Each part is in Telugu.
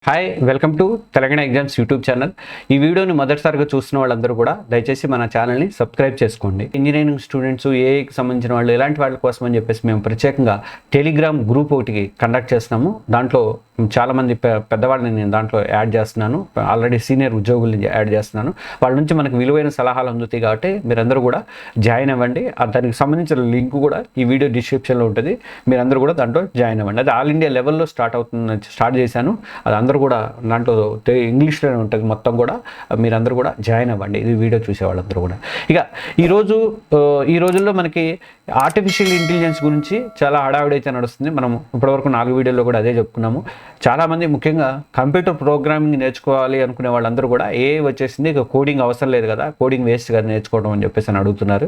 Hi welcome to Telangana exams YouTube channel. ఈ వీడియోని మొదటిసారిగా చూస్తున్న వాళ్ళందరూ కూడా దయచేసి మన ఛానల్ని సబ్స్క్రైబ్ చేసుకోండి. ఇంజనీరింగ్ స్టూడెంట్స్, ఏఐకి సంబంధించిన వాళ్ళు, ఇలాంటి వాళ్ళ కోసం అని చెప్పేసి మేము ప్రత్యేకంగా టెలిగ్రామ్ గ్రూప్ ఒకటి కండక్ట్ చేస్తున్నాము. దాంట్లో చాలామంది పెద్దవాళ్ళని నేను దాంట్లో యాడ్ చేస్తున్నాను. ఆల్రెడీ సీనియర్ ఉద్యోగుల్ని యాడ్ చేస్తున్నాను. వాళ్ళ నుంచి మనకు విలువైన సలహాలు అందుతాయి కాబట్టి మీరందరూ కూడా జాయిన్ అవ్వండి. దానికి సంబంధించిన లింక్ కూడా ఈ వీడియో డిస్క్రిప్షన్లో ఉంటుంది. మీరందరూ కూడా దాంట్లో జాయిన్ అవ్వండి. అది ఆల్ ఇండియా లెవెల్లో స్టార్ట్ చేశాను. అది అందరూ కూడా దాంట్లో ఇంగ్లీష్లోనే ఉంటుంది మొత్తం కూడా. మీరందరూ కూడా జాయిన్ అవ్వండి, ఇది వీడియో చూసే వాళ్ళందరూ కూడా. ఇక ఈ రోజుల్లో మనకి ఆర్టిఫిషియల్ ఇంటెలిజెన్స్ గురించి చాలా హడావిడైతే నడుస్తుంది. మనం ఇప్పటివరకు 4 వీడియోల్లో కూడా అదే చెప్పుకున్నాము. చాలామంది ముఖ్యంగా కంప్యూటర్ ప్రోగ్రామింగ్ నేర్చుకోవాలి అనుకునే వాళ్ళందరూ కూడా వచ్చేసింది, ఇక కోడింగ్ అవసరం లేదు కదా, కోడింగ్ వేస్ట్ కదా నేర్చుకోవడం అని చెప్పేసి అడుగుతున్నారు.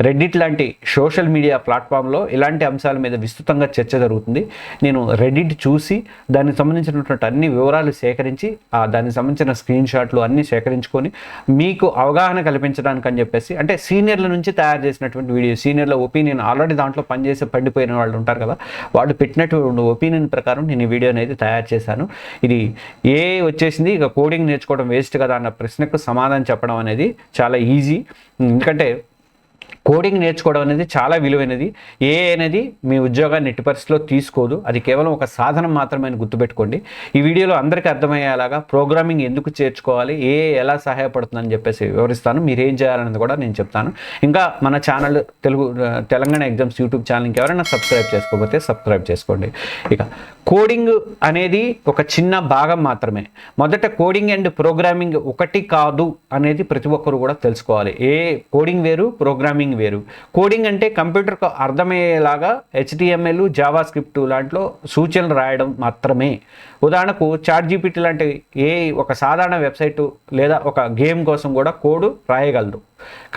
రెడ్డిట్ లాంటి సోషల్ మీడియా ప్లాట్ఫామ్లో ఇలాంటి అంశాల మీద విస్తృతంగా చర్చ జరుగుతుంది. నేను రెడ్డిట్ చూసి దానికి సంబంధించినటువంటి అన్ని వివరాలు సేకరించి దానికి సంబంధించిన స్క్రీన్ షాట్లు అన్నీ సేకరించుకొని మీకు అవగాహన కల్పించడానికి అని చెప్పేసి, అంటే సీనియర్ల నుంచి తయారు చేసినటువంటి వీడియో, సీనియర్ల ఒపీనియన్, ఆల్రెడీ దాంట్లో పనిచేసి పండిపోయిన వాళ్ళు ఉంటారు కదా, వాళ్ళు పెట్టినటువంటి ఒపీనియన్ ప్రకారం నేను ఈ వీడియో అనేది తయారు చేశాను. ఇది వచ్చేసింది, ఇక కోడింగ్ నేర్చుకోవడం వేస్ట్ కదా అన్న ప్రశ్నకు సమాధానం చెప్పడం అనేది చాలా ఈజీ. ఎందుకంటే కోడింగ్ నేర్చుకోవడం అనేది చాలా విలువైనది. అనేది మీ ఉద్యోగాన్ని ఎట్టి పరిస్థితిలో తీసుకోదు, అది కేవలం ఒక సాధనం మాత్రమే అని గుర్తుపెట్టుకోండి. ఈ వీడియోలో అందరికీ అర్థమయ్యేలాగా ప్రోగ్రామింగ్ ఎందుకు చేర్చుకోవాలి, ఎలా సహాయపడుతుందని చెప్పేసి వివరిస్తాను. మీరు ఏం చేయాలనేది కూడా నేను చెప్తాను. ఇంకా మన ఛానల్ తెలంగాణ ఎగ్జామ్స్ యూట్యూబ్ ఛానల్కి ఎవరైనా సబ్స్క్రైబ్ చేసుకోకపోతే సబ్స్క్రైబ్ చేసుకోండి. ఇక కోడింగ్ అనేది ఒక చిన్న భాగం మాత్రమే. మొదట కోడింగ్ అండ్ ప్రోగ్రామింగ్ ఒకటి కాదు అనేది ప్రతి ఒక్కరు కూడా తెలుసుకోవాలి. కోడింగ్ వేరు, ప్రోగ్రామింగ్ వేరు. కోడింగ్ అంటే కంప్యూటర్కు అర్థమయ్యేలాగా HTML, జావా స్క్రిప్ట్ లాంటిలో సూచనలు రాయడం మాత్రమే. ఉదాహరణకు ChatGPT లాంటి ఒక సాధారణ వెబ్సైటు లేదా ఒక గేమ్ కోసం కూడా కోడ్ రాయగలరు.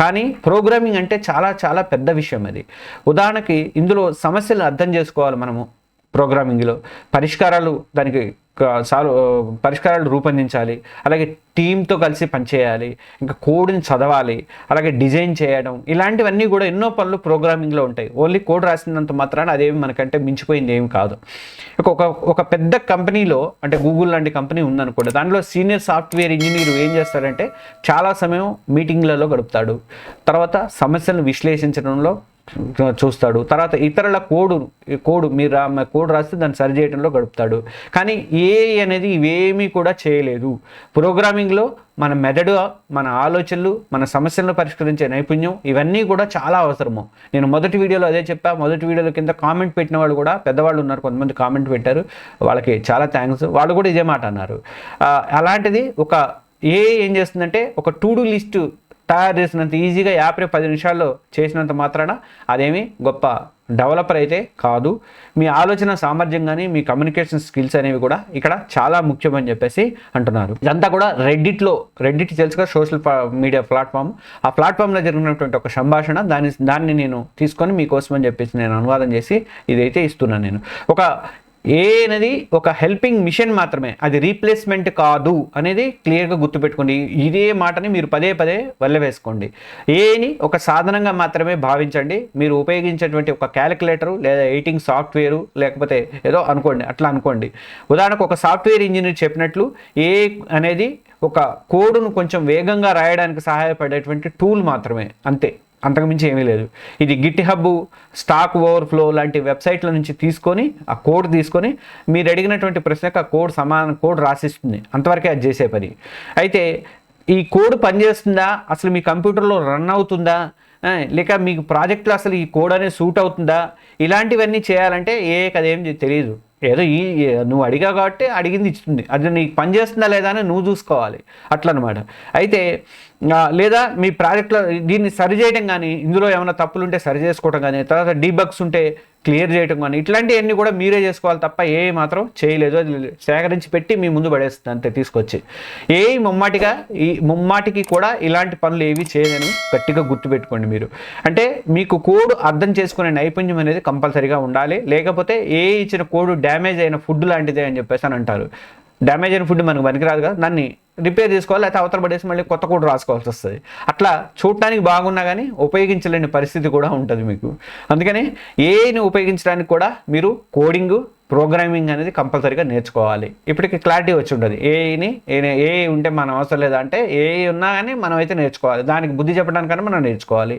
కానీ ప్రోగ్రామింగ్ అంటే చాలా చాలా పెద్ద విషయం అది. ఉదాహరణకి ఇందులో సమస్యలు అర్థం చేసుకోవాలి. మనము ప్రోగ్రామింగ్లో పరిష్కారాలు రూపొందించాలి, అలాగే టీంతో కలిసి పనిచేయాలి, ఇంకా కోడ్ని చదవాలి, అలాగే డిజైన్ చేయడం, ఇలాంటివన్నీ కూడా ఎన్నో పనులు ప్రోగ్రామింగ్లో ఉంటాయి. ఓన్లీ కోడ్ రాసినంత మాత్రాన అదేమి మనకంటే మించిపోయింది ఏమి కాదు. ఒక పెద్ద కంపెనీలో, అంటే గూగుల్ లాంటి కంపెనీ ఉందనుకోండి, దానిలో సీనియర్ సాఫ్ట్వేర్ ఇంజనీర్ ఏం చేస్తాడంటే చాలా సమయం మీటింగ్లలో గడుపుతాడు, తర్వాత సమస్యలను విశ్లేషించడంలో చూస్తాడు, తర్వాత ఇతరుల మీరు కోడ్ రాస్తే దాన్ని సరి చేయడంలో గడుపుతాడు. కానీ అనేది ఇవేమీ కూడా చేయలేదు. ప్రోగ్రామింగ్లో మన మెదడు, మన ఆలోచనలు, మన సమస్యలను పరిష్కరించే నైపుణ్యం, ఇవన్నీ కూడా చాలా అవసరము. నేను మొదటి వీడియోలో అదే చెప్పా. మొదటి వీడియోలో కింద కామెంట్ పెట్టిన వాళ్ళు కూడా పెద్దవాళ్ళు ఉన్నారు, కొంతమంది కామెంట్ పెట్టారు, వాళ్ళకి చాలా థ్యాంక్స్. వాళ్ళు కూడా ఇదే మాట అన్నారు. అలాంటిది ఏం చేస్తుందంటే ఒక టు డూ లిస్ట్ తయారు చేసినంత ఈజీగా యాప్ని 10 నిమిషాల్లో చేసినంత మాత్రాన అదేమి గొప్ప డెవలపర్ అయితే కాదు. మీ ఆలోచన సామర్థ్యం కానీ మీ కమ్యూనికేషన్ స్కిల్స్ అనేవి కూడా ఇక్కడ చాలా ముఖ్యమని చెప్పేసి అంటున్నారు. ఇదంతా కూడా రెడ్డిట్ తెలుసుగా, సోషల్ మీడియా ప్లాట్ఫామ్. ఆ ప్లాట్ఫామ్లో జరిగినటువంటి ఒక సంభాషణ, దాన్ని నేను తీసుకొని మీకోసం అని చెప్పేసి నేను అనువాదం చేసి ఇదైతే ఇస్తున్నాను. నేను అనేది ఒక హెల్పింగ్ మిషన్ మాత్రమే, అది రీప్లేస్మెంట్ కాదు అనేది క్లియర్గా గుర్తుపెట్టుకోండి. ఇదే మాటని మీరు పదే వెళ్ళవేసుకోండి. ఏని ఒక సాధనంగా మాత్రమే భావించండి. మీరు ఉపయోగించేటువంటి ఒక క్యాలిక్యులేటరు లేదా ఎడిటింగ్ సాఫ్ట్వేరు, లేకపోతే ఏదో అట్లా అనుకోండి. ఉదాహరణకు ఒక సాఫ్ట్వేర్ ఇంజనీర్ చెప్పినట్లు అనేది ఒక కోడ్ను కొంచెం వేగంగా రాయడానికి సహాయపడేటువంటి టూల్ మాత్రమే, అంతే, అంతకుమించి ఏమీ లేదు. ఇది గిట్హబ్, స్టాక్ ఓవర్ఫ్లో లాంటి వెబ్సైట్ల నుంచి తీసుకొని ఆ కోడ్ తీసుకొని మీరు అడిగినటువంటి ప్రశ్నకు ఆ కోడ్ రాసిస్తుంది. అంతవరకే అది చేసే పని. అయితే ఈ కోడ్ పనిచేస్తుందా, అసలు మీ కంప్యూటర్లో రన్ అవుతుందా, లేక మీకు ప్రాజెక్టులో అసలు ఈ కోడ్ అనేది సూట్ అవుతుందా, ఇలాంటివన్నీ చేయాలంటే అదేం తెలియదు. ఏదో నువ్వు అడిగావు కాబట్టి అడిగింది ఇస్తుంది, అది నీకు పనిచేస్తుందా లేదా అని నువ్వు చూసుకోవాలి, అట్లనమాట. అయితే లేదా మీ ప్రాజెక్ట్లో దీన్ని సరి చేయడం కానీ, ఇందులో ఏమైనా తప్పులు ఉంటే సరి చేసుకోవడం కానీ, తర్వాత డీబగ్స్ ఉంటే క్లియర్ చేయడం కానీ, ఇట్లాంటివన్నీ కూడా మీరే చేసుకోవాలి తప్ప మాత్రం చేయలేదు. అది సేకరించి పెట్టి మీ ముందు పడేస్తుంది అంతే తీసుకొచ్చి. ముమ్మాటికి కూడా ఇలాంటి పనులు ఏవి చేయదని గట్టిగా గుర్తుపెట్టుకోండి మీరు. అంటే మీకు కోడ్ అర్థం చేసుకునే నైపుణ్యం అనేది కంపల్సరీగా ఉండాలి. లేకపోతే ఇచ్చిన కోడ్ డ్యామేజ్ అయిన ఫుడ్ లాంటిదే అని చెప్పేసి అని అంటారు. డ్యామేజ్ అయిన ఫుడ్ మనకు పనికిరాదు కదా, దాన్ని రిపేర్ చేసుకోవాలి, లేకపోతే అవతల పడేసి మళ్ళీ కొత్త కోడ్ రాసుకోవాల్సి వస్తుంది. అట్లా చూడటానికి బాగున్నా కానీ ఉపయోగించలేని పరిస్థితి కూడా ఉంటుంది మీకు. అందుకని ఉపయోగించడానికి కూడా మీరు కోడింగు, ప్రోగ్రామింగ్ అనేది కంపల్సరీగా నేర్చుకోవాలి. ఇప్పటికి క్లారిటీ వచ్చి ఉంటుంది. ఏఐ ఉంటే మనం అవసరం లేదా అంటే ఏఐ ఉన్నా కానీ మనం అయితే నేర్చుకోవాలి, దానికి బుద్ధి చెప్పడానికన్నా మనం నేర్చుకోవాలి.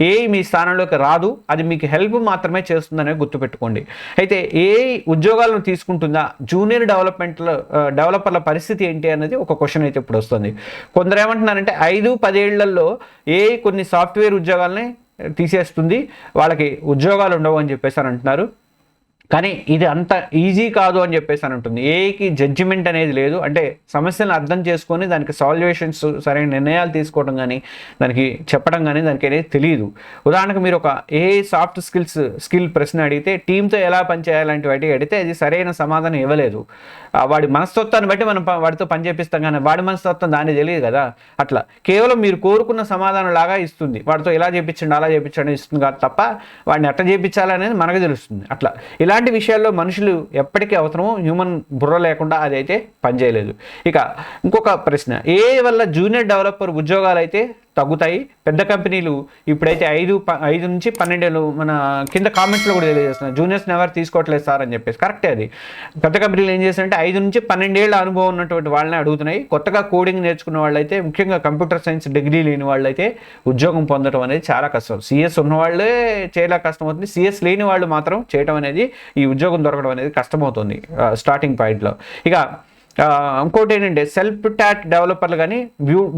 ఏఐ మీ స్థానంలోకి రాదు, అది మీకు హెల్ప్ మాత్రమే చేస్తుందనేది గుర్తుపెట్టుకోండి. అయితే ఏఐ ఉద్యోగాలను తీసుకుంటుందా, జూనియర్ డెవలపర్ల పరిస్థితి ఏంటి అనేది ఒక క్వశ్చన్ అయితే ఇప్పుడు వస్తుంది. కొందరు ఏమంటున్నారంటే 5-10 ఏళ్లలో ఏఐ కొన్ని సాఫ్ట్వేర్ ఉద్యోగాలని తీసేస్తుంది, వాళ్ళకి ఉద్యోగాలు ఉండవు అని చెప్పేసి అని అంటున్నారు. కానీ ఇది అంత ఈజీ కాదు అని చెప్పేసి అని ఉంటుంది. ఏఐకి జడ్జిమెంట్ అనేది లేదు, అంటే సమస్యలను అర్థం చేసుకొని దానికి సాల్యుయేషన్స్, సరైన నిర్ణయాలు తీసుకోవడం కానీ, దానికి చెప్పడం కానీ దానికి అనేది తెలియదు. ఉదాహరణకు మీరు ఒక ఏఐ సాఫ్ట్ స్కిల్ ప్రశ్న అడిగితే, టీంతో ఎలా పనిచేయాలంటే వాటి అడిగితే అది సరైన సమాధానం ఇవ్వలేదు. వాడి మనస్తత్వాన్ని బట్టి మనం వాడితో పని చేపిస్తాం, కానీ వాడి మనస్తత్వం దాన్ని తెలియదు కదా. అట్లా కేవలం మీరు కోరుకున్న సమాధానం లాగా ఇస్తుంది, వాడితో ఇలా చేయించండి అలా చేయించండి ఇస్తుంది కాదు తప్ప వాడిని ఎట్లా చేయించాలనేది మనకు తెలుస్తుంది. అట్లా ఇలాంటి విషయాల్లో మనుషులు ఎప్పటికీ అవసరమో, హ్యూమన్ బుర్ర లేకుండా అది అయితే పనిచేయలేదు. ఇక ఇంకొక ప్రశ్న, ఏఐ వల్ల జూనియర్ డెవలపర్ ఉద్యోగాలు అయితే తగ్గుతాయి. పెద్ద కంపెనీలు ఇప్పుడైతే 5 నుంచి 12 మన కింద కామెంట్స్లో కూడా తెలియజేస్తున్నారు, జూనియర్స్ని ఎవరు తీసుకోవట్లేదు సార్ అని చెప్పేసి. కరెక్టే, అది పెద్ద కంపెనీలు ఏం చేస్తారంటే 5 నుంచి 12 ఏళ్ళ అనుభవం ఉన్నటువంటి వాళ్ళని అడుగుతున్నాయి. కొత్తగా కోడింగ్ నేర్చుకున్న వాళ్ళైతే, ముఖ్యంగా కంప్యూటర్ సైన్స్ డిగ్రీ లేని వాళ్ళైతే ఉద్యోగం పొందడం అనేది చాలా కష్టం. సిఎస్ ఉన్న వాళ్ళే చేయలేక కష్టం అవుతుంది, సిఎస్ లేని వాళ్ళు మాత్రం చేయడం అనేది, ఈ ఉద్యోగం దొరకడం అనేది కష్టమవుతుంది స్టార్టింగ్ పాయింట్లో. ఇక ఇంకోటి ఏంటంటే సెల్ఫ్ టాట్ డెవలపర్లు కానీ,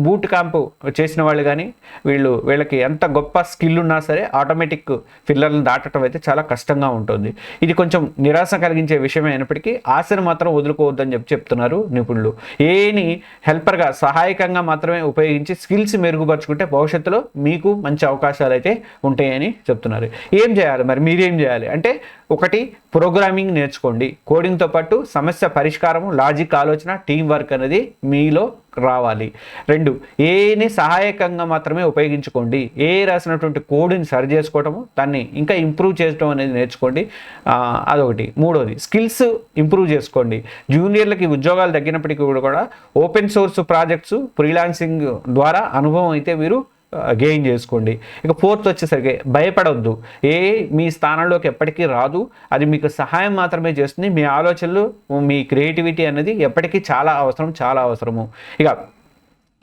బూట్ క్యాంప్ చేసిన వాళ్ళు కానీ, వీళ్ళకి ఎంత గొప్ప స్కిల్ ఉన్నా సరే ఆటోమేటిక్ ఫిల్లర్లను దాటడం అయితే చాలా కష్టంగా ఉంటుంది. ఇది కొంచెం నిరాశ కలిగించే విషయమే అయినప్పటికీ ఆశను మాత్రం వదులుకోవద్దని చెప్తున్నారు నిపుణులు. ఏఐని హెల్పర్గా, సహాయకంగా మాత్రమే ఉపయోగించి స్కిల్స్ మెరుగుపరుచుకుంటే భవిష్యత్తులో మీకు మంచి అవకాశాలు అయితే ఉంటాయని చెప్తున్నారు. ఏం చేయాలి మరి, మీరేం చేయాలి అంటే, ఒకటి ప్రోగ్రామింగ్ నేర్చుకోండి. కోడింగ్తో పాటు సమస్య పరిష్కారము, లాజిక్ ఆలోచన, టీం వర్క్ అనేది మీలో రావాలి. 2, ఏఐని సహాయకంగా మాత్రమే ఉపయోగించుకోండి. ఏఐ రాసినటువంటి కోడ్ని సరి చేసుకోవటము, దాన్ని ఇంకా ఇంప్రూవ్ చేయడం అనేది నేర్చుకోండి. అదొకటి. 3వది స్కిల్స్ ఇంప్రూవ్ చేసుకోండి. జూనియర్లకి ఉద్యోగాలు తగ్గినప్పటికీ కూడా ఓపెన్ సోర్స్ ప్రాజెక్ట్స్, ఫ్రీలాన్సింగ్ ద్వారా అనుభవం అయితే మీరు గెయిన్ చేసుకోండి. ఇక 4th వచ్చేసరికి భయపడవద్దు. మీ స్థానంలోకి ఎప్పటికీ రాదు, అది మీకు సహాయం మాత్రమే చేస్తుంది. మీ ఆలోచనలు, మీ క్రియేటివిటీ అనేది ఎప్పటికీ చాలా అవసరము. ఇక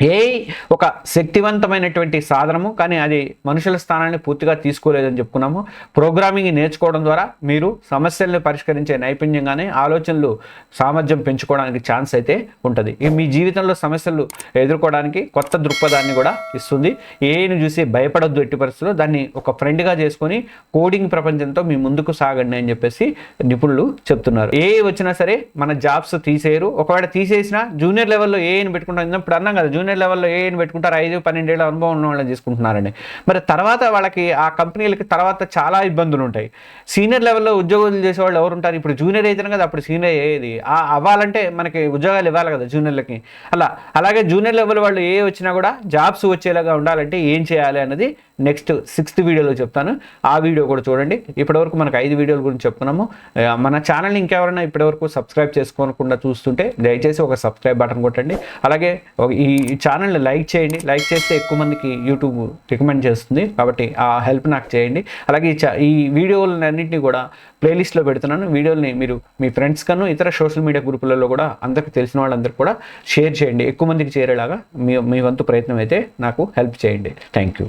ఏఐ ఒక శక్తివంతమైనటువంటి సాధనము, కానీ అది మనుషుల స్థానాన్ని పూర్తిగా తీసుకోలేదని చెప్పుకున్నాము. ప్రోగ్రామింగ్ నేర్చుకోవడం ద్వారా మీరు సమస్యలను పరిష్కరించే నైపుణ్యంగానే ఆలోచనలు సామర్థ్యం పెంచుకోవడానికి ఛాన్స్ అయితే ఉంటుంది. మీ జీవితంలో సమస్యలు ఎదుర్కోవడానికి కొత్త దృక్పథాన్ని కూడా ఇస్తుంది. ఏఐని చూసి భయపడొద్దు ఎట్టి పరిస్థితుల్లో, దాన్ని ఒక ఫ్రెండ్గా చేసుకొని కోడింగ్ ప్రపంచంతో మీ ముందుకు సాగండి అని చెప్పేసి నిపుణులు చెప్తున్నారు. ఏఐ వచ్చినా సరే మన జాబ్స్ తీసేయరు. ఒకవేళ తీసేసినా జూనియర్ లెవెల్లో ఏఐని పెట్టుకుంటాం. ఇప్పుడు అన్నాం కదా, జూనియర్ లెవెల్లో ఏఐని పెట్టుకుంటారు, 5-12 ఏళ్ళ అనుభవం ఉన్న వాళ్ళని తీసుకుంటున్నారండి. మరి తర్వాత వాళ్ళకి, ఆ కంపెనీలకి తర్వాత చాలా ఇబ్బందులు ఉంటాయి. సీనియర్ లెవెల్లో ఉద్యోగాలు చేసేవాళ్ళు ఎవరు ఉంటారు? ఇప్పుడు జూనియర్ అయితేనే కదా అప్పుడు సీనియర్ ఏది అవ్వాలంటే మనకి ఉద్యోగాలు ఇవ్వాలి కదా జూనియర్లకి. అలాగే జూనియర్ లెవెల్ వాళ్ళు ఏ వచ్చినా కూడా జాబ్స్ వచ్చేలాగా ఉండాలంటే ఏం చేయాలి అన్నది నెక్స్ట్ 6th వీడియోలో చెప్తాను. ఆ వీడియో కూడా చూడండి. ఇప్పటివరకు మనకు 5 వీడియోల గురించి చెప్తున్నాము. మన ఛానల్ని ఇంకెవరైనా ఇప్పటివరకు సబ్స్క్రైబ్ చేసుకోకుండా చూస్తుంటే దయచేసి ఒక సబ్స్క్రైబ్ బటన్ కొట్టండి. అలాగే ఈ ఛానల్ని లైక్ చేయండి. లైక్ చేస్తే ఎక్కువ మందికి యూట్యూబ్ రికమెండ్ చేస్తుంది, కాబట్టి ఆ హెల్ప్ నాకు చేయండి. అలాగే ఈ వీడియోలన్నింటినీ కూడా ప్లేలిస్ట్లో పెడుతున్నాను. వీడియోని మీరు మీ ఫ్రెండ్స్ కన్నా ఇతర సోషల్ మీడియా గ్రూపులలో కూడా అందరికీ తెలిసిన వాళ్ళందరికీ కూడా షేర్ చేయండి. ఎక్కువ మందికి చేరేలాగా మీ వంతు ప్రయత్నం అయితే నాకు హెల్ప్ చేయండి. Thank you.